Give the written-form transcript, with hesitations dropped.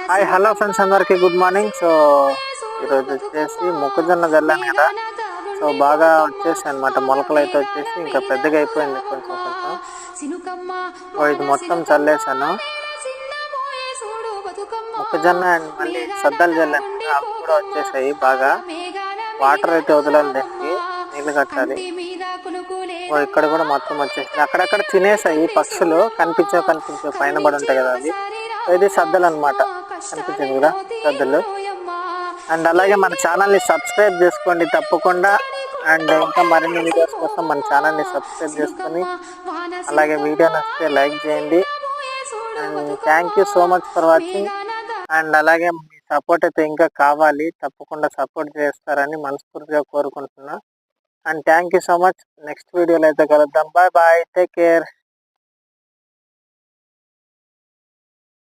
Hi hello friends, అందరికి good morning. So ఈరోజు వచ్చేసి మొక్కజొన్న జల్లాను కదా. సో బాగా వచ్చేసి అనమాట, మొలకలు అయితే వచ్చేసి ఇంకా పెద్దగా అయిపోయింది కొంచెం కొంచెం. సో ఇది మొత్తం చల్లేసాను. మొక్కజొన్న అండ్ మళ్ళీ సద్దలు జల్లాను కదా, అవి కూడా వచ్చేసాయి. బాగా వాటర్ అయితే వదలాలి, దానికి నీళ్లు కట్టాలి. ఇక్కడ కూడా మొత్తం వచ్చేసింది. అక్కడక్కడ తినేసాయి పక్షులు, కనిపించే పైన పడి ఉంటాయి కదా అవి. ఇది సద్దలు అనమాట, కనిపించింది కూడా సద్దలు. అండ్ అలాగే మన ఛానల్ని సబ్స్క్రైబ్ చేసుకోండి తప్పకుండా. అండ్ ఇంకా మరిన్ని వీడియోస్ కోసం మన ఛానల్ని సబ్స్క్రైబ్ చేసుకొని అలాగే వీడియో నచ్చితే లైక్ చేయండి. And thank you so much for watching. And అలాగే మీ సపోర్ట్ అయితే ఇంకా కావాలి, తప్పకుండా సపోర్ట్ చేస్తారని మనస్ఫూర్తిగా కోరుకుంటున్నా. And thank you so much. Next వీడియోలో అయితే కలుద్దాం. Bye bye, take care.